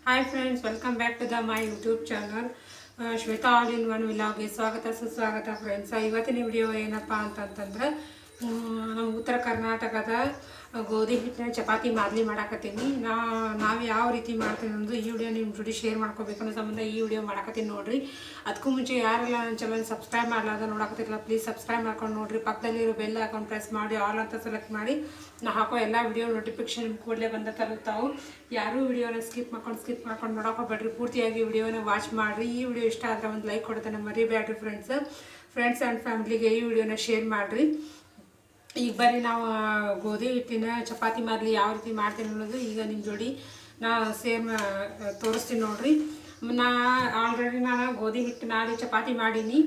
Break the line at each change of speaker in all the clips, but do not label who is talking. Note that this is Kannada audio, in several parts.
Hi friends, welcome back to my YouTube channel Shweta all in one ವಿಲಾಗ್ಗೆ ಸ್ವಾಗತ ಸುಸ್ವಾಗತ ಫ್ರೆಂಡ್ಸ್. ಇವತ್ತಿನ ವಿಡಿಯೋ ಏನಪ್ಪ ಅಂತಂತಂದ್ರೆ ನಮ್ಮ ಉತ್ತರ ಕರ್ನಾಟಕದ ಗೋಧಿ ಹಿಟ್ಟಿನ ಚಪಾತಿ ಮಾದಲಿ ಮಾಡಾಕತ್ತೀನಿ. ನಾವು ಯಾವ ರೀತಿ ಮಾಡ್ತೀವಿ ಅನ್ನೋದು ಈ ವಿಡಿಯೋ ನಿಮ್ಮ ಜೊತೆ ಶೇರ್ ಮಾಡ್ಕೋಬೇಕು ಅನ್ನೋ ಸಂಬಂಧ ಈ ವಿಡಿಯೋ ಮಾಡಾಕತ್ತೀನಿ ನೋಡಿರಿ. ಅದಕ್ಕೂ ಮುಂಚೆ ಯಾರೆಲ್ಲ ನನ್ನ ಚಾನಲ್ ಸಬ್ಸ್ಕ್ರೈಬ್ ಮಾಡಲಾರ್ದ ನೋಡಾಕತ್ತಿರಲ್ಲ, ಪ್ಲೀಸ್ ಸಬ್ಸ್ಕ್ರೈಬ್ ಮಾಡ್ಕೊಂಡು ನೋಡಿರಿ. ಪಕ್ಕದಲ್ಲಿರೋ ಬೆಲ್ ಅಕೌಂಟ್ ಪ್ರೆಸ್ ಮಾಡಿ ಆಲ್ ಅಂತ ಸೆಲೆಕ್ಟ್ ಮಾಡಿ ನಾ ಹಾಕೋ ಎಲ್ಲ ವಿಡಿಯೋ ನೋಟಿಫಿಕೇಶನ್ ಕೂಡಲೇ ಬಂದ ತಲುಪ್ತಾವು. ಯಾರೂ ವಿಡಿಯೋನ ಸ್ಕಿಪ್ ಮಾಡ್ಕೊಂಡು ನೋಡೋಕೋಬೇಡ್ರಿ, ಪೂರ್ತಿಯಾಗಿ ವಿಡಿಯೋನ ವಾಚ್ ಮಾಡಿರಿ. ಈ ವಿಡಿಯೋ ಇಷ್ಟ ಆದರೆ ಒಂದು ಲೈಕ್ ಕೊಡ್ತಾನೆ ಮರಿಬೇಡ್ರಿ ಫ್ರೆಂಡ್ಸ್ ಆ್ಯಂಡ್ ಫ್ಯಾಮಿಲಿಗೆ ಈ ವಿಡಿಯೋನ ಶೇರ್ ಮಾಡಿರಿ. ಈಗ ಬರ್ರಿ ನಾವು ಗೋಧಿ ಹಿಟ್ಟಿನ ಚಪಾತಿ ಮಾದಲಿ ಯಾವ ರೀತಿ ಮಾಡ್ತೀನಿ ಅನ್ನೋದು ಈಗ ನಿಮ್ಮ ಜೋಡಿ ನಾ ತೋರಿಸ್ತೀನಿ ನೋಡಿರಿ. ಆಲ್ರೆಡಿ ನಾನು ಗೋಧಿ ಹಿಟ್ಟು ನಾದಿ ಚಪಾತಿ ಮಾಡೀನಿ.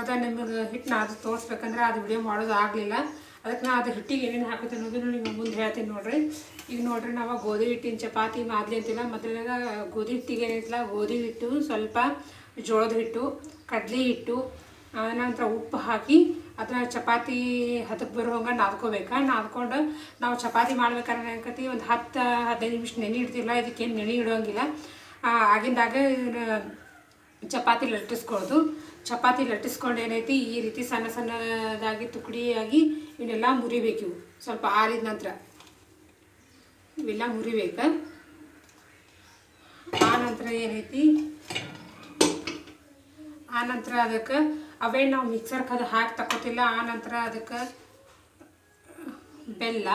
ಅದು ನಿಮಗೆ ಹಿಟ್ಟು ಅದು ತೋರಿಸ್ಬೇಕಂದ್ರೆ ಅದು ವಿಡಿಯೋ ಮಾಡೋದು ಆಗಲಿಲ್ಲ. ಅದಕ್ಕೆ ನಾನು ಅದು ಹಿಟ್ಟಿಗೆ ಏನೇನು ಹಾಕುತ್ತೆ ಅನ್ನೋದನ್ನು ನಿಮಗೆ ಮುಂದೆ ಹೇಳ್ತೀನಿ ನೋಡಿರಿ. ಈಗ ನೋಡಿರಿ, ನಾವು ಗೋಧಿ ಹಿಟ್ಟಿನ ಚಪಾತಿ ಮಾದಲಿ ಅಂತಿಲ್ಲ. ಮೊದಲಾಗ ಗೋಧಿ ಹಿಟ್ಟಿಗೆ ಏನಿಲ್ಲ, ಗೋಧಿ ಹಿಟ್ಟು, ಸ್ವಲ್ಪ ಜೋಳದ ಹಿಟ್ಟು, ಕಡಲೆ ಹಿಟ್ಟು, ನಂತರ ಉಪ್ಪು ಹಾಕಿ ಅದನ್ನ ಚಪಾತಿ ಹದಕ್ಕೆ ಬರೋ ಹಂಗೆ ನಾದ್ಕೊಂಡು ನಾವು ಚಪಾತಿ ಮಾಡ್ಬೇಕಾದ್ರೆ ಏನಾಕತಿ ಒಂದು 10-15 ನಿಮಿಷ ನೆನೆ ಇಡ್ತಿಲ್ಲ. ಇದಕ್ಕೇನು ನೆನೆ ಇಡೋಂಗಿಲ್ಲ. ಆಗಿಂದಾಗ ಚಪಾತಿ ಲಟ್ಟಿಸ್ಕೊಂಡು ಏನೈತಿ ಈ ರೀತಿ ಸಣ್ಣ ಸಣ್ಣದಾಗಿ ತುಕಡಿಯಾಗಿ ಇವನ್ನೆಲ್ಲ ಮುರಿಬೇಕು. ಸ್ವಲ್ಪ ಆರಿದ ನಂತರ ಇವೆಲ್ಲ ಮುರಿಬೇಕು. ಆನಂತರ ಏನೈತಿ, ಆನಂತರ ಅದಕ್ಕೆ ಅವೇ ನಾವು ಮಿಕ್ಸರ್ಗೆ ಅದು ಹಾಕಿ ತಗೋತಿಲ್ಲ. ಆನಂತರ ಅದಕ್ಕೆ ಬೆಲ್ಲ,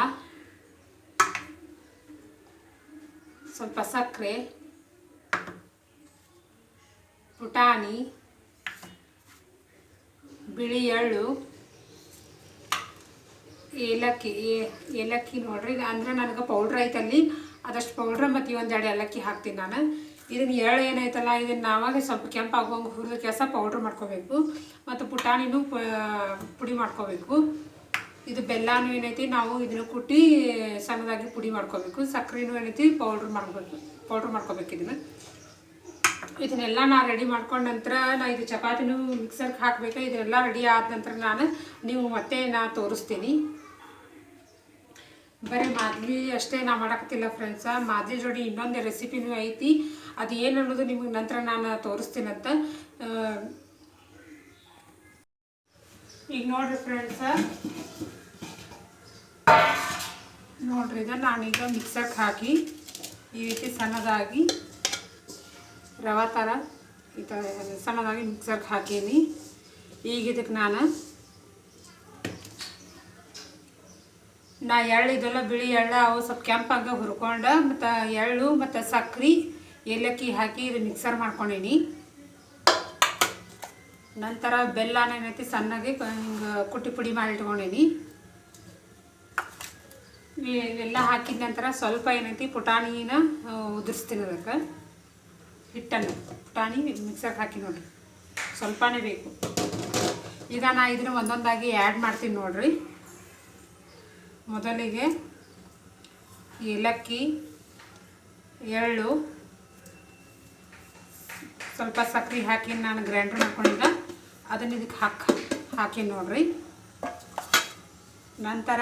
ಸ್ವಲ್ಪ ಸಕ್ಕರೆ, ಪುಟಾಣಿ, ಬಿಳಿ ಎಳ್ಳು, ಏಲಕ್ಕಿ ನೋಡ್ರಿ. ಅಂದರೆ ನನಗೆ ಪೌಡ್ರ್ ಐತಲ್ಲಿ ಅದಷ್ಟು ಪೌಡ್ರ್ ಮತ್ತು ಒಂದೆರಡು ಏಲಕ್ಕಿ ಹಾಕ್ತೀನಿ ನಾನು. ಇದನ್ನು ಎಳ್ಳು ಏನೈತಲ್ಲ ಇದನ್ನು ನಾವಾಗ ಸ್ವಲ್ಪ ಕೆಂಪಾಗುವಂಗೆ ಹುರಿದ ಕೆಲಸ ಪೌಡ್ರ್ ಮಾಡ್ಕೋಬೇಕು. ಮತ್ತು ಪುಟಾಣಿನೂ ಪುಡಿ ಮಾಡ್ಕೋಬೇಕು. ಇದು ಬೆಲ್ಲನೂ ಏನೈತಿ ನಾವು ಇದನ್ನು ಕುಟ್ಟಿ ಸಣ್ಣದಾಗಿ ಪುಡಿ ಮಾಡ್ಕೋಬೇಕು. ಸಕ್ಕರೆನೂ ಏನೈತಿ ಪೌಡ್ರ್ ಮಾಡ್ಕೋಬೇಕು. ಇದನ್ನೆಲ್ಲ ನಾನು ರೆಡಿ ಮಾಡ್ಕೊಂಡ ನಂತರ ಇದು ಚಪಾತಿನೂ ಮಿಕ್ಸರ್ಗೆ ಹಾಕಬೇಕು. ಇದನ್ನೆಲ್ಲ ರೆಡಿ ಆದ ನಂತರ ನೀವು ಮತ್ತೆ ತೋರಿಸ್ತೀನಿ. ಬರೀ ಮಾದಲಿ ಅಷ್ಟೇ ನಾ ಮಾಡಾಕತ್ತಿಲ್ಲ ಫ್ರೆಂಡ್ಸ, ಮಾದಲಿ ಜೋಡಿ ಇನ್ನೊಂದು ರೆಸಿಪಿನೂ ಐತಿ. ಅದು ಏನು ಅನ್ನೋದು ನಿಮಗೆ ನಂತರ ನಾನು ತೋರಿಸ್ತೀನಂತ. ಈಗ ನೋಡ್ರಿ ಫ್ರೆಂಡ್ಸ, ನೋಡ್ರಿ ಇದನ್ನು ನಾನೀಗ ಮಿಕ್ಸರ್ಗೆ ಹಾಕಿ ಈ ರೀತಿ ಸಣ್ಣದಾಗಿ ರವೆ ಥರ ಈ ಥರ ಸಣ್ಣದಾಗಿ ಮಿಕ್ಸರ್ಗೆ ಹಾಕೀನಿ. ಈಗ ಇದಕ್ಕೆ ನಾ ಎಳ್ಳು ಇದೆಲ್ಲ ಬಿಳಿ ಎಳ್ಳು ಅವು ಸ್ವಲ್ಪ ಕೆಂಪಾಗ ಹುರ್ಕೊಂಡು ಮತ್ತು ಎಳ್ಳು ಮತ್ತು ಸಕ್ಕರೆ ಏಲಕ್ಕಿ ಹಾಕಿ ಇದು ಮಿಕ್ಸರ್ ಮಾಡ್ಕೊಂಡೀನಿ. ನಂತರ ಬೆಲ್ಲನ ಏನೈತಿ ಸಣ್ಣಗೆ ಹಿಂಗೆ ಕುಟ್ಟಿ ಪುಡಿ ಮಾಡಿ ಇಟ್ಕೊಂಡೀನಿ. ಇವೆಲ್ಲ ಹಾಕಿದ ನಂತರ ಸ್ವಲ್ಪ ಏನೈತಿ ಪುಟಾಣಿನ ಉದುರಿಸ್ತೀನಿ. ಅದಕ್ಕೆ ಹಿಟ್ಟನ್ನು ಪುಟಾಣಿ ಮಿಕ್ಸರ್ಗೆ ಹಾಕಿ ನೋಡಿರಿ, ಸ್ವಲ್ಪನೇ ಬೇಕು. ಈಗ ನಾ ಇದನ್ನು ಒಂದೊಂದಾಗಿ ಆ್ಯಡ್ ಮಾಡ್ತೀನಿ ನೋಡಿರಿ. ಮೊದಲಿಗೆ ಏಲಕ್ಕಿ, ಎಳ್ಳು, ಸ್ವಲ್ಪ ಸಕ್ಕರೆ ಹಾಕಿ ನಾನು ಗ್ರೈಂಡರ್ ಮಾಡ್ಕೊಂಡಿಲ್ಲ ಅದನ್ನು ಇದಕ್ಕೆ ಹಾಕಿ ನೋಡಿರಿ. ನಂತರ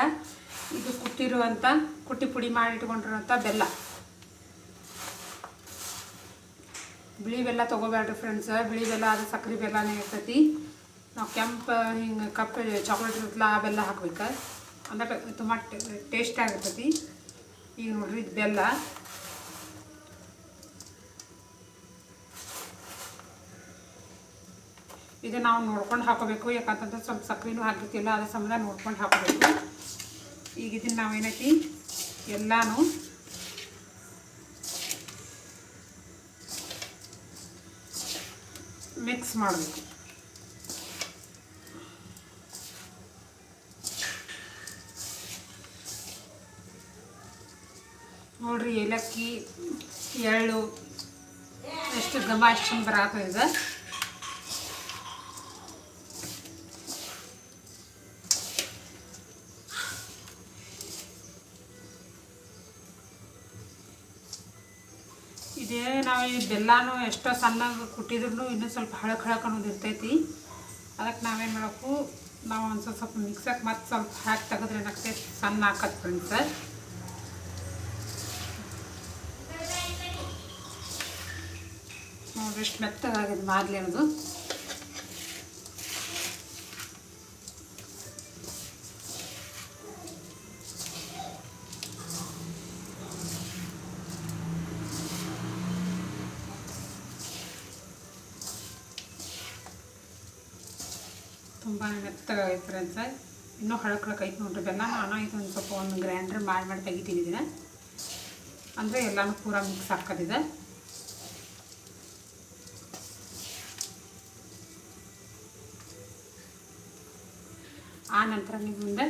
ಇದು ಕುಟ್ಟಿ ಪುಡಿ ಮಾಡಿಟ್ಕೊಂಡಿರುವಂಥ ಬೆಲ್ಲ, ಬಿಳಿ ಬೆಲ್ಲ ತೊಗೋಬೇಡ್ರಿ ಫ್ರೆಂಡ್ಸ್. ಬಿಳಿ ಬೆಲ್ಲ ಅದು ಸಕ್ಕರೆ ಬೆಲ್ಲನೇ ಇರ್ತೈತಿ. ನಾವು ಕೆಂಪು ಹಿಂಗೆ ಕಪ್ಪು ಚಾಕ್ಲೇಟ್ ಇರುತ್ತಲ್ಲ ಆ ಬೆಲ್ಲ ಹಾಕ್ಬೇಕು, ಅಂದ್ರೆ ತುಂಬ ಟೇಸ್ಟ್ ಆಗಿರ್ತೈತಿ. ಈಗ ನೋಡ್ರಿ ಇದು ಬೆಲ್ಲ. ಇದು ನಾವು ನೋಡ್ಕೊಂಡು ಹಾಕೋಬೇಕು, ಯಾಕಂತಂದ್ರೆ ಸ್ವಲ್ಪ ಸಕ್ಕರೆನೂ ಹಾಕಿರ್ತಿಲ್ಲ, ಅದ್ರ ಸಂಬಂಧ ನೋಡ್ಕೊಂಡು ಹಾಕೋಬೇಕು. ಈಗ ಇದನ್ನು ನಾವೇನೈತಿ ಎಲ್ಲನೂ ಮಿಕ್ಸ್ ಮಾಡಬೇಕು. ನೋಡ್ರಿ ಏಲಕ್ಕಿ, ಎಳ್ಳು ಎಷ್ಟು ಘಮ ಎಷ್ಟು ಚಂದ ಬರಾಕತ್ತಿದೆ. ಇದೇ ನಾವು ಈ ಬೆಲ್ಲನೂ ಎಷ್ಟೋ ಸಣ್ಣಗೆ ಕುಟ್ಟಿದ್ರು ಇನ್ನೂ ಸ್ವಲ್ಪ ಹಳಕ್ ಅನ್ನೋದು ಇರ್ತೈತಿ. ಅದಕ್ಕೆ ನಾವೇನು ಮಾಡಬೇಕು, ನಾವು ಒಂದು ಸ್ವಲ್ಪ ಮಿಕ್ಸಕ್ಕೆ ಮತ್ತು ಸ್ವಲ್ಪ ಹಾಕಿ ತೆಗೆದ್ರೆ ಏನಾಗ್ತೈತಿ ಸಣ್ಣ ಹಾಕತ್ತೆ. ನೋಡ್ರಿ ಎಷ್ಟು ಮೆತ್ತಗಾಗಿದೆ ಮಾದಲಿ ಅನ್ನೋದು. ತುಂಬಾ ಮೆತ್ತಗಾಗೈತೆ ಫ್ರೆಂಡ್ಸ. ಇನ್ನೂ ಹಳಕಳಕೈತೆ ನೋಡ್ರಿ ಬೆಲ್ಲ. ನಾನು ಇದೊಂದು ಸ್ವಲ್ಪ ಒಂದು ಗ್ರೈಂಡ್ರ್ ಮಾಡಿ ತೆಗಿತೀನಿ ಇದನ್ನ, ಅಂದರೆ ಎಲ್ಲನೂ ಪೂರ ಮಿಕ್ಸ್ ಹಾಕೋದಿದೆ. ಆ ನಂತರ ನಿಮ್ಮ ಮುಂದೆ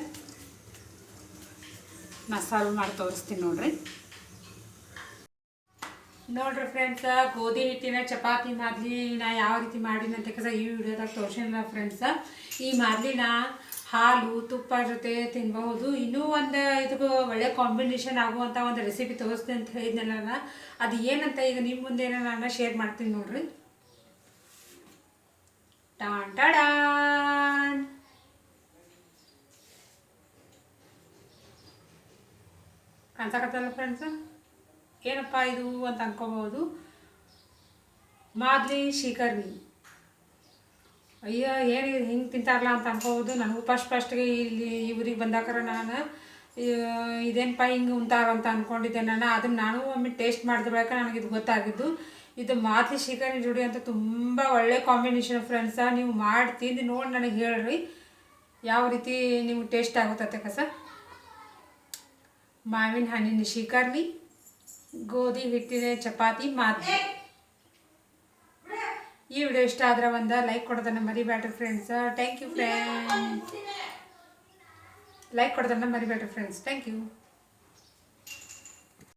ನಾ ಸರ್ವ್ ಮಾಡಿ ತೋರಿಸ್ತೀನಿ ನೋಡ್ರಿ. ನೋಡ್ರಿ ಫ್ರೆಂಡ್ಸ, ಗೋಧಿ ಹಿಟ್ಟಿನ ಚಪಾತಿ ಮಾದಲಿ ನಾ ಯಾವ ರೀತಿ ಮಾಡಿನ ಅಂತ ಈ ವಿಡಿಯೋದಾಗ ತೋರಿಸಿಲ್ಲ ಫ್ರೆಂಡ್ಸ. ಈ ಮಾದಲಿನ ಹಾಲು ತುಪ್ಪ ಜೊತೆ ತಿನ್ಬಹುದು. ಇನ್ನೂ ಒಂದು ಇದಕ್ಕೆ ಒಳ್ಳೆ ಕಾಂಬಿನೇಷನ್ ಆಗುವಂಥ ಒಂದು ರೆಸಿಪಿ ತೋರಿಸ್ತೀನಿ ಅಂತ ಹೇಳಿದ್ನಲ್ಲ, ಅದು ಏನಂತ ಈಗ ನಿಮ್ಮ ಮುಂದೆ ನಾನು ಶೇರ್ ಮಾಡ್ತೀನಿ ನೋಡ್ರಿ. ಟಾನ್ ಟಾಡಾನ್, ಕಾಣ್ಸಕತ್ತಲ್ಲ ಫ್ರೆಂಡ್ಸ? ಏನಪ್ಪ ಇದು ಅಂತ ಅನ್ಕೋಬಹುದು. ಮಾದಲಿ ಶ್ರೀಕರ್ಣಿ. ಅಯ್ಯೋ ಏನು ಹಿಂಗೆ ತಿಂತಾರಲ್ಲ ಅಂತ ಅನ್ಕೋಬೋದು. ನನಗೂ ಫಸ್ಟ್ಗೆ ಇಲ್ಲಿ ಇವ್ರಿಗೆ ಬಂದಾಕರ ನಾನು ಇದೇನಪ್ಪ ಹಿಂಗೆ ಉಂತಾರ ಅಂತ ಅಂದ್ಕೊಂಡಿದ್ದೆ ನಾನು. ಅದನ್ನು ನಾನು ಒಮ್ಮೆ ಟೇಸ್ಟ್ ಮಾಡಿದ ಬಳಿಕ ನನಗೆ ಇದು ಗೊತ್ತಾಗಿದ್ದು. ಇದು ಮಾದಲಿ ಶ್ರೀಕರ್ಣಿ ಜೋಡಿ ಅಂತ ತುಂಬ ಒಳ್ಳೆ ಕಾಂಬಿನೇಷನ್ ಫ್ರೆಂಡ್ಸ. ನೀವು ಮಾಡಿ ತಿಂದು ನೋಡಿ ನನಗೆ ಹೇಳ್ರಿ ಯಾವ ರೀತಿ ನಿಮ್ಗೆ ಟೇಸ್ಟ್ ಆಗುತ್ತತ್ತೆ ಕಸ. ಮಾವಿನ ಹಣ್ಣಿನ ಶ್ರೀಕರ್ಣಿ, ಗೋಧಿ ಹಿಟ್ಟಿನ ಚಪಾತಿ ಮಾದಲಿ. ಈ ವಿಡಿಯೋ ಇಷ್ಟ ಆದ್ರೆ ಒಂದು ಲೈಕ್ ಕೊಡೋದನ್ನು ಮರಿಬೇಡ್ರಿ friends. Thank you friends. Like ಕೊಡೋದನ್ನು ಮರಿಬೇಡ್ರಿ ಫ್ರೆಂಡ್ಸ್. Thank you.